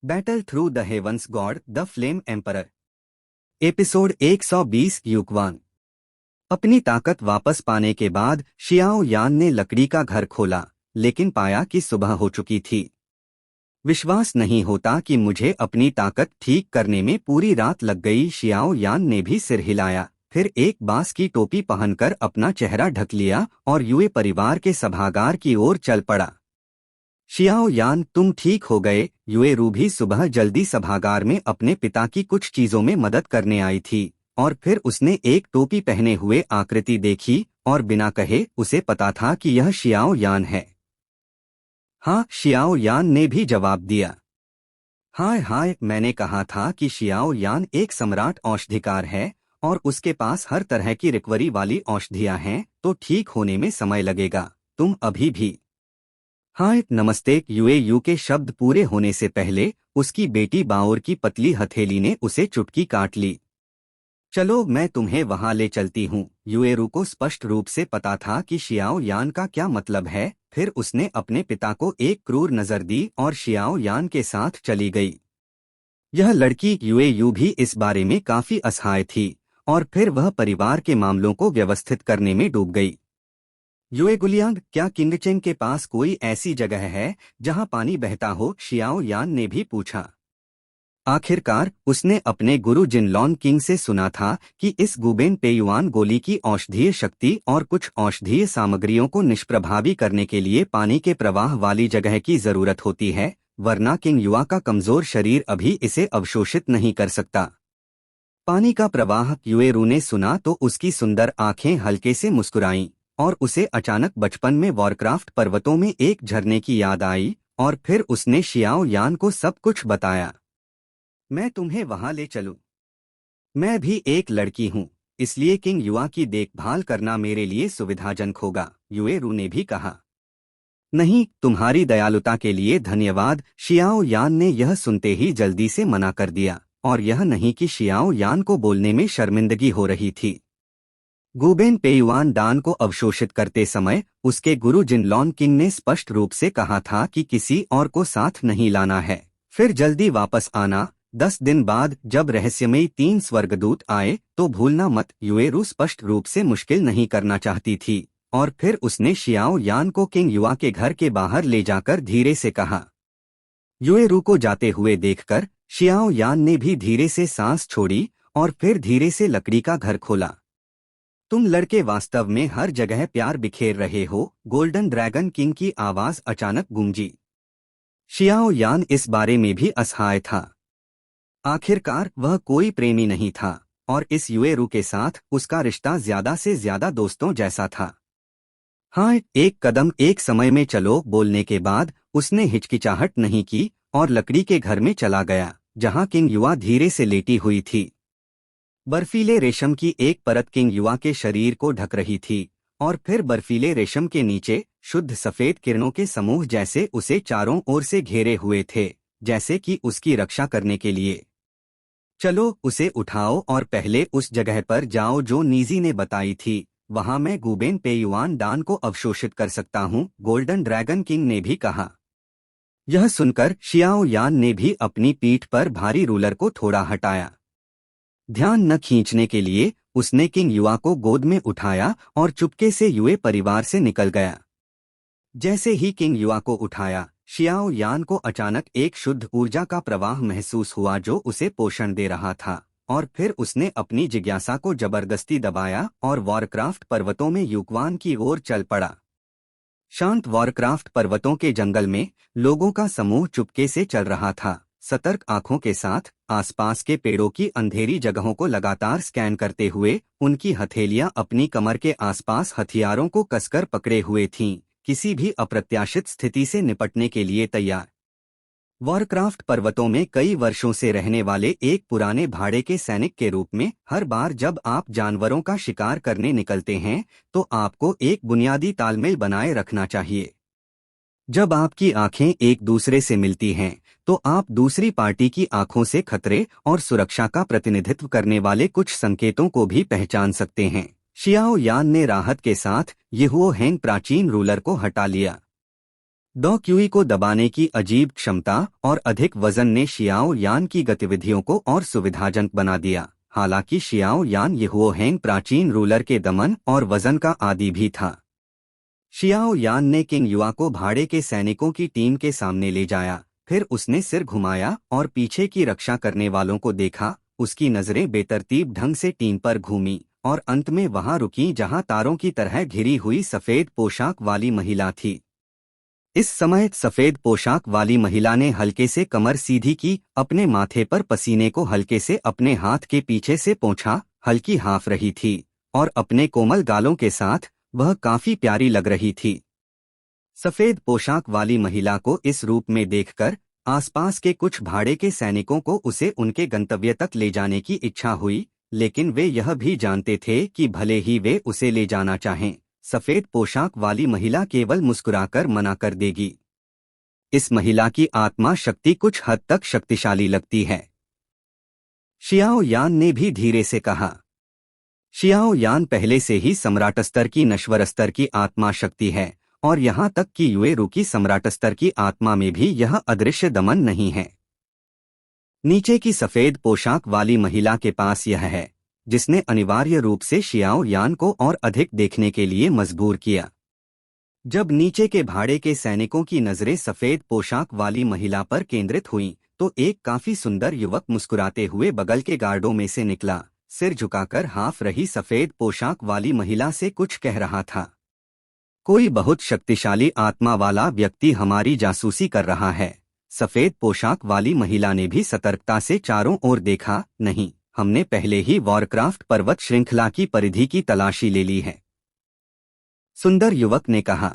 Battle through the heavens god the flame emperor. Episode 120 युगवान। अपनी ताकत वापस पाने के बाद शियाओ यान ने लकड़ी का घर खोला, लेकिन पाया कि सुबह हो चुकी थी। विश्वास नहीं होता कि मुझे अपनी ताकत ठीक करने में पूरी रात लग गई। शियाओ यान ने भी सिर हिलाया, फिर एक बांस की टोपी पहनकर अपना चेहरा ढक लिया और युए परिवार के सभागार की ओर चल पड़ा। शियाओ यान, तुम ठीक हो गए? युए रू भी सुबह जल्दी सभागार में अपने पिता की कुछ चीजों में मदद करने आई थी और फिर उसने एक टोपी पहने हुए आकृति देखी और बिना कहे उसे पता था कि यह शियाओ यान है। हाँ, शियाओ यान ने भी जवाब दिया। हाय हाय, मैंने कहा था कि शियाओ यान एक सम्राट औषधिकार है और उसके पास हर तरह की रिकवरी वाली औषधियां हैं, तो ठीक होने में समय लगेगा। तुम अभी भी। हाय नमस्ते। यू के शब्द पूरे होने से पहले उसकी बेटी बाओर की पतली हथेली ने उसे चुटकी काट ली। चलो, मैं तुम्हें वहां ले चलती हूँ। युएरू को स्पष्ट रूप से पता था कि शियाओ यान का क्या मतलब है। फिर उसने अपने पिता को एक क्रूर नजर दी और शियाओ यान के साथ चली गई। यह लड़की यू भी इस बारे में काफी असहाय थी और फिर वह परिवार के मामलों को व्यवस्थित करने में डूब गई। युए गुलियांग, क्या किंगचेंग के पास कोई ऐसी जगह है जहां पानी बहता हो? शियाओ यान ने भी पूछा। आखिरकार उसने अपने गुरु जिनलॉन किंग से सुना था कि इस गुबेन पेयुआन गोली की औषधीय शक्ति और कुछ औषधीय सामग्रियों को निष्प्रभावी करने के लिए पानी के प्रवाह वाली जगह की जरूरत होती है, वरना किंग युआ का कमजोर शरीर अभी इसे अवशोषित नहीं कर सकता। पानी का प्रवाह। युएरू ने सुना तो उसकी सुंदर आंखें हल्के से मुस्कुराईं और उसे अचानक बचपन में वॉरक्राफ्ट पर्वतों में एक झरने की याद आई और फिर उसने शियाओ यान को सब कुछ बताया। मैं तुम्हें वहां ले चलूं? मैं भी एक लड़की हूं, इसलिए किंग युआ की देखभाल करना मेरे लिए सुविधाजनक होगा, युएरू ने भी कहा। नहीं, तुम्हारी दयालुता के लिए धन्यवाद। शियाओ यान ने यह सुनते ही जल्दी से मना कर दिया, और यह नहीं कि शियाओ यान को बोलने में शर्मिंदगी हो रही थी। गुबेन पेयुआन डान को अवशोषित करते समय उसके गुरु जिनलॉन किंग ने स्पष्ट रूप से कहा था कि किसी और को साथ नहीं लाना है, फिर जल्दी वापस आना। 10 दिन बाद जब रहस्यमयी 3 स्वर्गदूत आए तो भूलना मत। युएरू स्पष्ट रूप से मुश्किल नहीं करना चाहती थी और फिर उसने शियाओ यान को किंग युआ के घर के बाहर ले जाकर धीरे से कहा। युएरू को जाते हुए देखकर शियाओ यान ने भी धीरे से सांस छोड़ी और फिर धीरे से लकड़ी का घर खोला। तुम लड़के वास्तव में हर जगह प्यार बिखेर रहे हो, गोल्डन ड्रैगन किंग की आवाज अचानक गूंजी। शियाओ यान इस बारे में भी असहाय था। आखिरकार वह कोई प्रेमी नहीं था और इस युएरू के साथ उसका रिश्ता ज्यादा से ज्यादा दोस्तों जैसा था। हाँ, एक कदम एक समय में चलो। बोलने के बाद उसने हिचकिचाहट नहीं की और लकड़ी के घर में चला गया जहां किंग युआ धीरे से लेटी हुई थी। बर्फीले रेशम की एक परत किंग युआ के शरीर को ढक रही थी और फिर बर्फीले रेशम के नीचे शुद्ध सफेद किरणों के समूह जैसे उसे चारों ओर से घेरे हुए थे, जैसे कि उसकी रक्षा करने के लिए। चलो, उसे उठाओ और पहले उस जगह पर जाओ जो नीजी ने बताई थी। वहां मैं गुबेन पेयुआन डान को अवशोषित कर सकता हूं, गोल्डन ड्रैगन किंग ने भी कहा। यह सुनकर शियाओ यान ने भी अपनी पीठ पर भारी रूलर को थोड़ा हटाया। ध्यान न खींचने के लिए उसने किंग युआ को गोद में उठाया और चुपके से युए परिवार से निकल गया। जैसे ही किंग युआ को उठाया, शियाओ यान को अचानक एक शुद्ध ऊर्जा का प्रवाह महसूस हुआ जो उसे पोषण दे रहा था, और फिर उसने अपनी जिज्ञासा को जबरदस्ती दबाया और वॉरक्राफ्ट पर्वतों में युगवान की ओर चल पड़ा। शांत वॉरक्राफ्ट पर्वतों के जंगल में लोगों का समूह चुपके से चल रहा था, सतर्क आंखों के साथ आसपास के पेड़ों की अंधेरी जगहों को लगातार स्कैन करते हुए। उनकी हथेलियां अपनी कमर के आसपास हथियारों को कसकर पकड़े हुए थीं, किसी भी अप्रत्याशित स्थिति से निपटने के लिए तैयार। वॉरक्राफ्ट पर्वतों में कई वर्षों से रहने वाले एक पुराने भाड़े के सैनिक के रूप में, हर बार जब आप जानवरों का शिकार करने निकलते हैं तो आपको एक बुनियादी तालमेल बनाए रखना चाहिए। जब आपकी आंखें एक दूसरे से मिलती हैं तो आप दूसरी पार्टी की आंखों से खतरे और सुरक्षा का प्रतिनिधित्व करने वाले कुछ संकेतों को भी पहचान सकते हैं। शियाओ यान ने राहत के साथ यिहुओ हेंग प्राचीन रूलर को हटा लिया। डॉ क्यूई को दबाने की अजीब क्षमता और अधिक वजन ने शियाओ यान की गतिविधियों को और सुविधाजनक बना दिया। हालांकि शियाओ यान यहुओ हेंग प्राचीन रूलर के दमन और वजन का आदी भी था। शियाओ यान ने किंग युआ को भाड़े के सैनिकों की टीम के सामने ले जाया। फिर उसने सिर घुमाया और पीछे की रक्षा करने वालों को देखा। उसकी नजरें बेतरतीब ढंग से टीम पर घूमी और अंत में वहां रुकी जहां तारों की तरह घिरी हुई सफेद पोशाक वाली महिला थी। इस समय सफेद पोशाक वाली महिला ने हल्के से कमर सीधी की, अपने माथे पर पसीने को हल्के से अपने हाथ के पीछे से पोंछा। हल्की हाँफ रही थी और अपने कोमल गालों के साथ वह काफी प्यारी लग रही थी। सफेद पोशाक वाली महिला को इस रूप में देखकर आसपास के कुछ भाड़े के सैनिकों को उसे उनके गंतव्य तक ले जाने की इच्छा हुई, लेकिन वे यह भी जानते थे कि भले ही वे उसे ले जाना चाहें, सफेद पोशाक वाली महिला केवल मुस्कुराकर मना कर देगी। इस महिला की आत्मा शक्ति कुछ हद तक शक्तिशाली लगती है, शियाओ यान ने भी धीरे से कहा। शियाओ यान पहले से ही सम्राट स्तर की नश्वर स्तर की आत्मा शक्ति है और यहाँ तक कि युएरू की सम्राट स्तर की आत्मा में भी यह अदृश्य दमन नहीं है। नीचे की सफेद पोशाक वाली महिला के पास यह है, जिसने अनिवार्य रूप से शियाओ यान को और अधिक देखने के लिए मजबूर किया। जब नीचे के भाड़े के सैनिकों की नजरें सफेद पोशाक वाली महिला पर केंद्रित हुईं, तो एक काफी सुंदर युवक मुस्कुराते हुए बगल के गार्डों में से निकला। सिर झुकाकर हाँफ रही सफेद पोशाक वाली महिला से कुछ कह रहा था। कोई बहुत शक्तिशाली आत्मा वाला व्यक्ति हमारी जासूसी कर रहा है। सफेद पोशाक वाली महिला ने भी सतर्कता से चारों ओर देखा। नहीं, हमने पहले ही वॉरक्राफ्ट पर्वत श्रृंखला की परिधि की तलाशी ले ली है, सुंदर युवक ने कहा।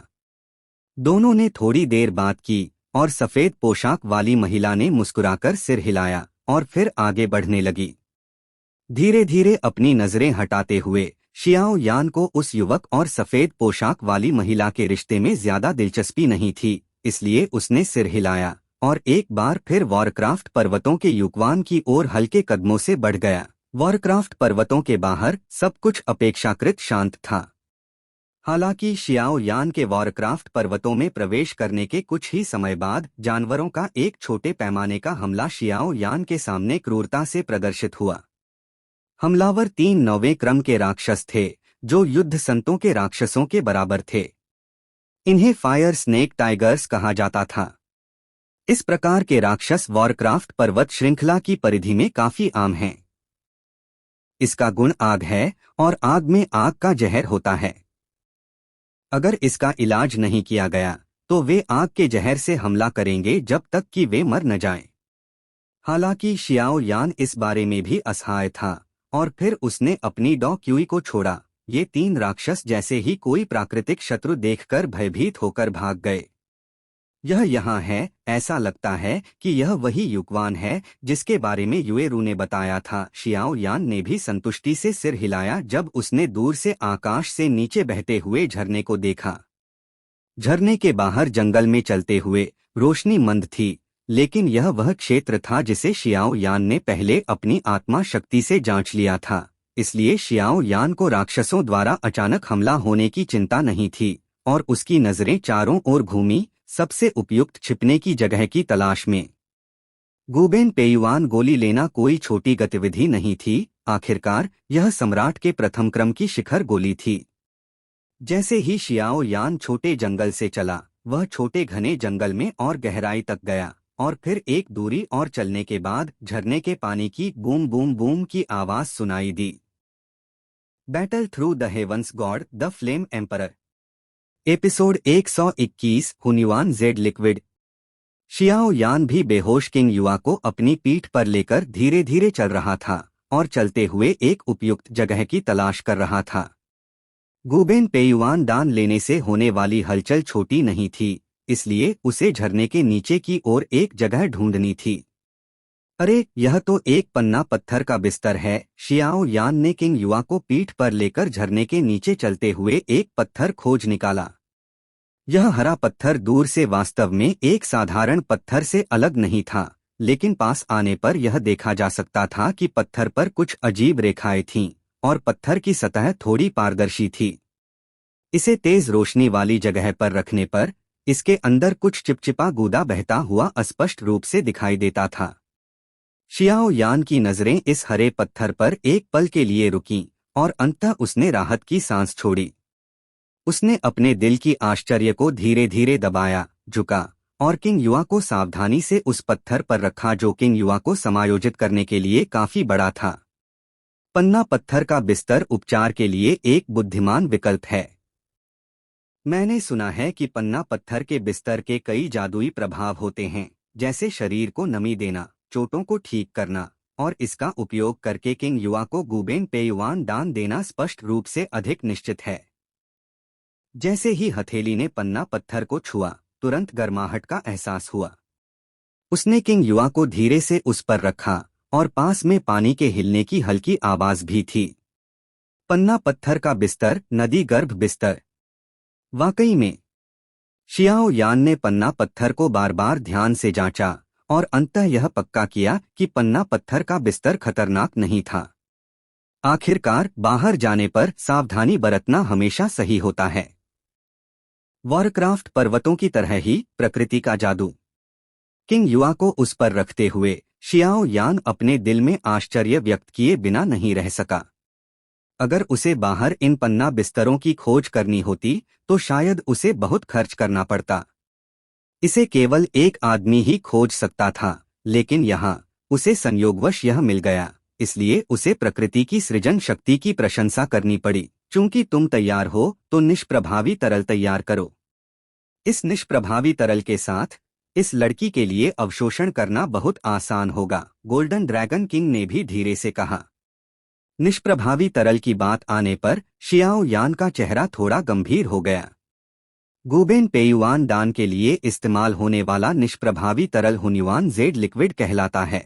दोनों ने थोड़ी देर बात की और सफेद पोशाक वाली महिला ने मुस्कुराकर सिर हिलाया और फिर आगे बढ़ने लगी। धीरे धीरे अपनी नजरें हटाते हुए शियाओ यान को उस युवक और सफेद पोशाक वाली महिला के रिश्ते में ज्यादा दिलचस्पी नहीं थी, इसलिए उसने सिर हिलाया और एक बार फिर वॉरक्राफ्ट पर्वतों के युकवान की ओर हल्के कदमों से बढ़ गया। वॉरक्राफ्ट पर्वतों के बाहर सब कुछ अपेक्षाकृत शांत था। हालांकि शियाओ यान के वॉरक्राफ्ट पर्वतों में प्रवेश करने के कुछ ही समय बाद जानवरों का एक छोटे पैमाने का हमला शियाओ यान के सामने क्रूरता से प्रदर्शित हुआ। हमलावर 3 9वें क्रम के राक्षस थे, जो युद्ध संतों के राक्षसों के बराबर थे। इन्हें फायर स्नेक टाइगर्स कहा जाता था। इस प्रकार के राक्षस वॉरक्राफ्ट पर्वत श्रृंखला की परिधि में काफी आम हैं। इसका गुण आग है और आग में आग का जहर होता है। अगर इसका इलाज नहीं किया गया तो वे आग के जहर से हमला करेंगे जब तक कि वे मर न जाएं। हालांकि शियाओ यान इस बारे में भी असहाय था और फिर उसने अपनी डॉ क्यूई को छोड़ा। ये 3 राक्षस जैसे ही कोई प्राकृतिक शत्रु देखकर भयभीत होकर भाग गए। यह यहाँ है, ऐसा लगता है कि यह वही युकवान है जिसके बारे में युएरू ने बताया था। शियाओ यान ने भी संतुष्टि से सिर हिलाया जब उसने दूर से आकाश से नीचे बहते हुए झरने को देखा। झरने के बाहर जंगल में चलते हुए रोशनी मंद थी, लेकिन यह वह क्षेत्र था जिसे शियाओ यान ने पहले अपनी आत्मा शक्ति से जांच लिया था। इसलिए शियाओ यान को राक्षसों द्वारा अचानक हमला होने की चिंता नहीं थी और उसकी नजरें चारों ओर घूमी, सबसे उपयुक्त छिपने की जगह की तलाश में। गुबेन पेयुआन गोली लेना कोई छोटी गतिविधि नहीं थी। आखिरकार यह सम्राट के प्रथम क्रम की शिखर गोली थी। जैसे ही शियाओ यान छोटे जंगल से चला, वह छोटे घने जंगल में और गहराई तक गया और फिर एक दूरी और चलने के बाद झरने के पानी की बूम बूम बूम की आवाज सुनाई दी। Battle through the heavens god the flame emperor, episode 121, Hunyuan jade liquid. Xiao Yan भी बेहोश किंग युआ को अपनी पीठ पर लेकर धीरे धीरे चल रहा था और चलते हुए एक उपयुक्त जगह की तलाश कर रहा था। गुबेन पेयुआन दान लेने से होने वाली हलचल छोटी नहीं थी, इसलिए उसे झरने के नीचे की ओर एक जगह ढूंढनी थी। अरे, यह तो एक पन्ना पत्थर का बिस्तर है। शियाओ यान ने किंग युआ को पीठ पर लेकर झरने के नीचे चलते हुए एक पत्थर खोज निकाला। यह हरा पत्थर दूर से वास्तव में एक साधारण पत्थर से अलग नहीं था, लेकिन पास आने पर यह देखा जा सकता था कि पत्थर पर कुछ अजीब रेखाएं थीं और पत्थर की सतह थोड़ी पारदर्शी थी। इसे तेज रोशनी वाली जगह पर रखने पर इसके अंदर कुछ चिपचिपा गूदा बहता हुआ अस्पष्ट रूप से दिखाई देता था। शियाओ यान की नजरें इस हरे पत्थर पर एक पल के लिए रुकीं और अंततः उसने राहत की सांस छोड़ी। उसने अपने दिल की आश्चर्य को धीरे धीरे दबाया, झुका और किंग युआ को सावधानी से उस पत्थर पर रखा जो किंग युआ को समायोजित करने के लिए काफी बड़ा था। पन्ना पत्थर का बिस्तर उपचार के लिए एक बुद्धिमान विकल्प है। मैंने सुना है कि पन्ना पत्थर के बिस्तर के कई जादुई प्रभाव होते हैं, जैसे शरीर को नमी देना, चोटों को ठीक करना, और इसका उपयोग करके किंग युआ को गुबेन पेयुआन दान देना स्पष्ट रूप से अधिक निश्चित है। जैसे ही हथेली ने पन्ना पत्थर को छुआ, तुरंत गर्माहट का एहसास हुआ। उसने किंग युआ को धीरे से उस पर रखा और पास में पानी के हिलने की हल्की आवाज भी थी। पन्ना पत्थर का बिस्तर, नदी गर्भ बिस्तर। वाकई में। शियाओ यान ने पन्ना पत्थर को बार बार ध्यान से जांचा और अंततः यह पक्का किया कि पन्ना पत्थर का बिस्तर खतरनाक नहीं था। आखिरकार बाहर जाने पर सावधानी बरतना हमेशा सही होता है। वॉरक्राफ्ट पर्वतों की तरह ही प्रकृति का जादू। किंग युआ को उस पर रखते हुए शियाओ यान अपने दिल में आश्चर्य व्यक्त किए बिना नहीं रह सका। अगर उसे बाहर इन पन्ना बिस्तरों की खोज करनी होती तो शायद उसे बहुत खर्च करना पड़ता। इसे केवल एक आदमी ही खोज सकता था, लेकिन यहाँ उसे संयोगवश यह मिल गया, इसलिए उसे प्रकृति की सृजन शक्ति की प्रशंसा करनी पड़ी। चूंकि तुम तैयार हो तो निष्प्रभावी तरल तैयार करो। इस निष्प्रभावी तरल के साथ इस लड़की के लिए अवशोषण करना बहुत आसान होगा, गोल्डन ड्रैगन किंग ने भी धीरे से कहा। निष्प्रभावी तरल की बात आने पर शियाओ यान का चेहरा थोड़ा गंभीर हो गया। गुबेन पेयुआन दान के लिए इस्तेमाल होने वाला निष्प्रभावी तरल हुन्युआन जेड लिक्विड कहलाता है।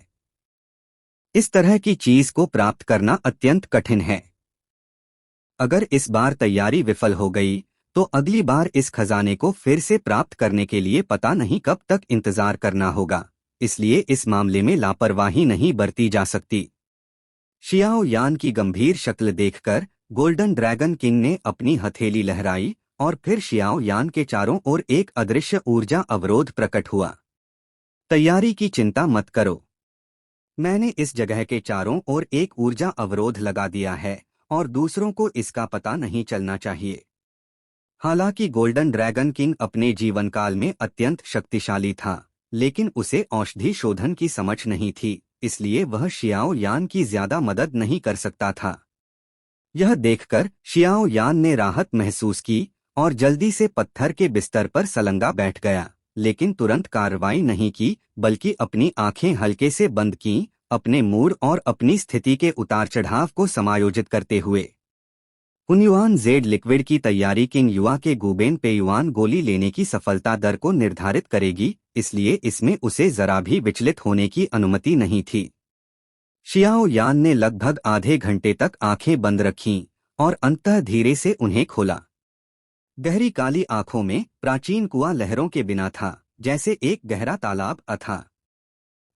इस तरह की चीज को प्राप्त करना अत्यंत कठिन है। अगर इस बार तैयारी विफल हो गई तो अगली बार इस खजाने को फिर से प्राप्त करने के लिए पता नहीं कब तक इंतजार करना होगा, इसलिए इस मामले में लापरवाही नहीं बरती जा सकती। शियाओ यान की गंभीर शक्ल देखकर गोल्डन ड्रैगन किंग ने अपनी हथेली लहराई और फिर शियाओ यान के चारों ओर एक अदृश्य ऊर्जा अवरोध प्रकट हुआ। तैयारी की चिंता मत करो, मैंने इस जगह के चारों ओर एक ऊर्जा अवरोध लगा दिया है और दूसरों को इसका पता नहीं चलना चाहिए। हालांकि गोल्डन ड्रैगन किंग अपने जीवनकाल में अत्यंत शक्तिशाली था, लेकिन उसे औषधि शोधन की समझ नहीं थी, इसलिए वह शियाओ यान की ज्यादा मदद नहीं कर सकता था। यह देखकर शियाओ यान ने राहत महसूस की और जल्दी से पत्थर के बिस्तर पर सलंगा बैठ गया, लेकिन तुरंत कार्रवाई नहीं की, बल्कि अपनी आंखें हल्के से बंद कीं, अपने मूड और अपनी स्थिति के उतार चढ़ाव को समायोजित करते हुए। हुन्युआन जेड लिक्विड की तैयारी किंग युआ के गुबेन पेयुआन गोली लेने की सफलता दर को निर्धारित करेगी, इसलिए इसमें उसे जरा भी विचलित होने की अनुमति नहीं थी। शियाओ यान ने लगभग आधे घंटे तक आंखें बंद रखीं और अंततः धीरे से उन्हें खोला। गहरी काली आंखों में प्राचीन कुआं लहरों के बिना था, जैसे एक गहरा तालाब अथाह।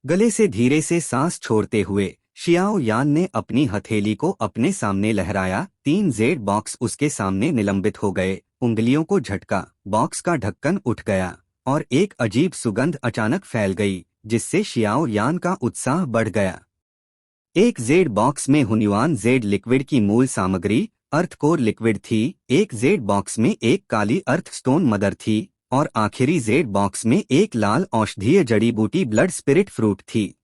गले से धीरे से सांस छोड़ते हुए शियाओ यान ने अपनी हथेली को अपने सामने लहराया। 3 जेड बॉक्स उसके सामने निलंबित हो गए, उंगलियों को झटका, बॉक्स का ढक्कन उठ गया और एक अजीब सुगंध अचानक फैल गई, जिससे शियाओ यान का उत्साह बढ़ गया। एक जेड बॉक्स में हुन्युआन जेड लिक्विड की मूल सामग्री अर्थ कोर लिक्विड थी, एक जेड बॉक्स में एक काली अर्थ स्टोन मदर थी और आखिरी जेड बॉक्स में एक लाल औषधीय जड़ी बूटी ब्लड स्पिरिट फ्रूट थी।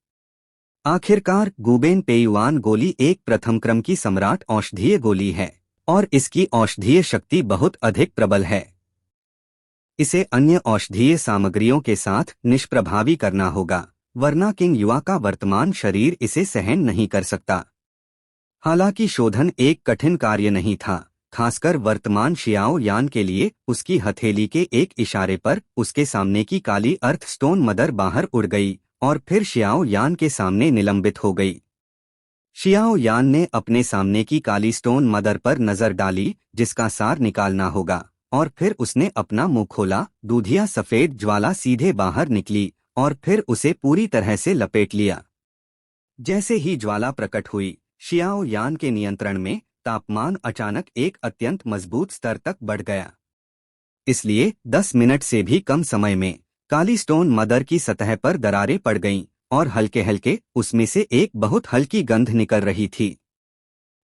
आखिरकार गुबेन पेयुआन गोली एक प्रथम क्रम की सम्राट औषधीय गोली है और इसकी औषधीय शक्ति बहुत अधिक प्रबल है। इसे अन्य औषधीय सामग्रियों के साथ निष्प्रभावी करना होगा, वरना किंग युआ का वर्तमान शरीर इसे सहन नहीं कर सकता। हालांकि शोधन एक कठिन कार्य नहीं था, खासकर वर्तमान शियाओ यान के लिए। उसकी हथेली के एक इशारे पर उसके सामने की काली अर्थ स्टोन मदर बाहर उड़ गई और फिर शियाओ यान के सामने निलंबित हो गई। शियाओ यान ने अपने सामने की काली स्टोन मदर पर नजर डाली, जिसका सार निकालना होगा, और फिर उसने अपना मुंह खोला। दूधिया सफेद ज्वाला सीधे बाहर निकली और फिर उसे पूरी तरह से लपेट लिया। जैसे ही ज्वाला प्रकट हुई, शियाओ यान के नियंत्रण में तापमान अचानक एक अत्यंत मजबूत स्तर तक बढ़ गया। इसलिए 10 मिनट से भी कम समय में काली स्टोन मदर की सतह पर दरारें पड़ गईं और हल्के हल्के उसमें से एक बहुत हल्की गंध निकल रही थी।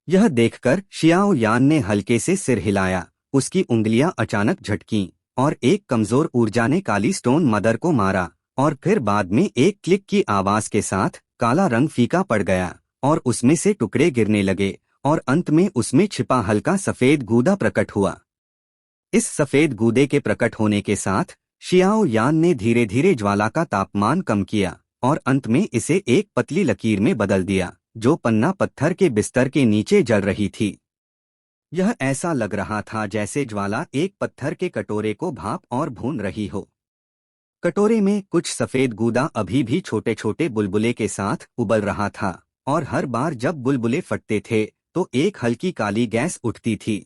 यह देखकर शियाओ यान ने हल्के से सिर हिलाया। उसकी उंगलियां अचानक झटकीं और एक कमजोर ऊर्जा ने काली स्टोन मदर को मारा और फिर बाद में एक क्लिक की आवाज के साथ काला रंग फीका पड़ गया और उसमें से टुकड़े गिरने लगे और अंत में उसमें छिपा हल्का सफेद गूदा प्रकट हुआ। इस सफेद गूदे के प्रकट होने के साथ शियाओ यान ने धीरे धीरे ज्वाला का तापमान कम किया और अंत में इसे एक पतली लकीर में बदल दिया जो पन्ना पत्थर के बिस्तर के नीचे जल रही थी। यह ऐसा लग रहा था जैसे ज्वाला एक पत्थर के कटोरे को भाप और भून रही हो। कटोरे में कुछ सफेद गूदा अभी भी छोटे छोटे बुलबुले के साथ उबल रहा था और हर बार जब बुलबुले फटते थे तो एक हल्की काली गैस उठती थी।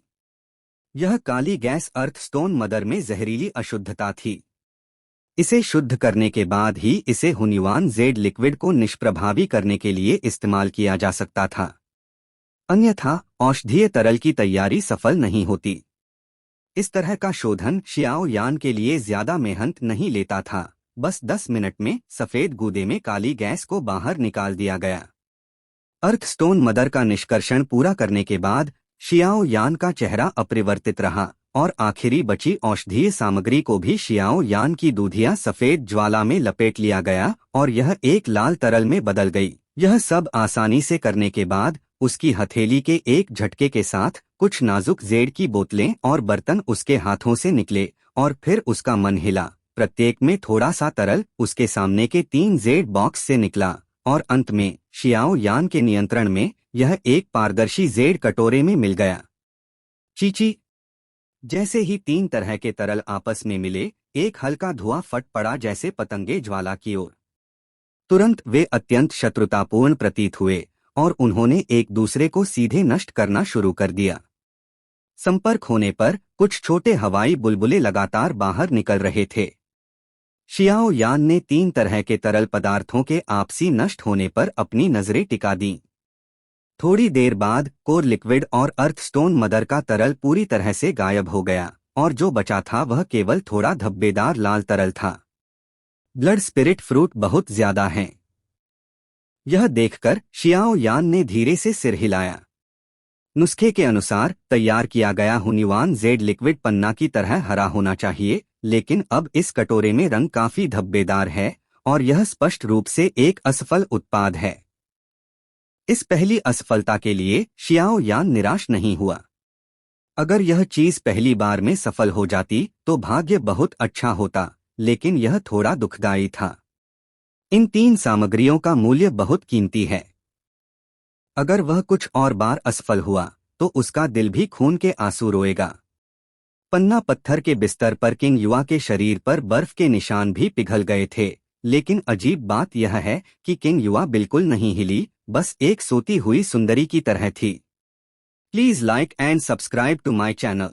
यह काली गैस अर्थ स्टोन मदर में जहरीली अशुद्धता थी। इसे शुद्ध करने के बाद ही इसे हुनिवान जेड लिक्विड को निष्प्रभावी करने के लिए इस्तेमाल किया जा सकता था, अन्यथा औषधीय तरल की तैयारी सफल नहीं होती। इस तरह का शोधन शियाओ यान के लिए ज्यादा मेहनत नहीं लेता था। बस 10 मिनट में सफेद गूदे में काली गैस को बाहर निकाल दिया गया। अर्थ स्टोन मदर का निष्कर्षण पूरा करने के बाद शियाओ यान का चेहरा अपरिवर्तित रहा और आखिरी बची औषधीय सामग्री को भी शियाओ यान की दूधिया सफेद ज्वाला में लपेट लिया गया और यह एक लाल तरल में बदल गई। यह सब आसानी से करने के बाद उसकी हथेली के एक झटके के साथ कुछ नाजुक जेड की बोतलें और बर्तन उसके हाथों से निकले और फिर उसका मन हिला। प्रत्येक में थोड़ा सा तरल उसके सामने के 3 जेड बॉक्स से निकला और अंत में शियाओ यान के नियंत्रण में यह एक पारदर्शी जेड कटोरे में मिल गया। चीची। जैसे ही 3 तरह के तरल आपस में मिले, एक हल्का धुआं फट पड़ा जैसे पतंगे ज्वाला की ओर। तुरंत वे अत्यंत शत्रुतापूर्ण प्रतीत हुए और उन्होंने एक दूसरे को सीधे नष्ट करना शुरू कर दिया। संपर्क होने पर कुछ छोटे हवाई बुलबुले लगातार बाहर निकल रहे थे। शियाओ यान ने 3 तरह के तरल पदार्थों के आपसी नष्ट होने पर अपनी नजरें टिका दीं। थोड़ी देर बाद कोर लिक्विड और अर्थ स्टोन मदर का तरल पूरी तरह से गायब हो गया और जो बचा था वह केवल थोड़ा धब्बेदार लाल तरल था। ब्लड स्पिरिट फ्रूट बहुत ज्यादा हैं। यह देखकर शियाओ यान ने धीरे से सिर हिलाया। नुस्खे के अनुसार तैयार किया गया हुनिवान जेड लिक्विड पन्ना की तरह हरा होना चाहिए, लेकिन अब इस कटोरे में रंग काफी धब्बेदार है और यह स्पष्ट रूप से एक असफल उत्पाद है। इस पहली असफलता के लिए शियाओ यान निराश नहीं हुआ। अगर यह चीज पहली बार में सफल हो जाती तो भाग्य बहुत अच्छा होता, लेकिन यह थोड़ा दुखदायी था। इन 3 सामग्रियों का मूल्य बहुत कीमती है। अगर वह कुछ और बार असफल हुआ तो उसका दिल भी खून के आंसू रोएगा। पन्ना पत्थर के बिस्तर पर किंग युआ के शरीर पर बर्फ के निशान भी पिघल गए थे, लेकिन अजीब बात यह है कि किंग युआ बिल्कुल नहीं हिली, बस एक सोती हुई सुंदरी की तरह थी। Please like and subscribe to my channel.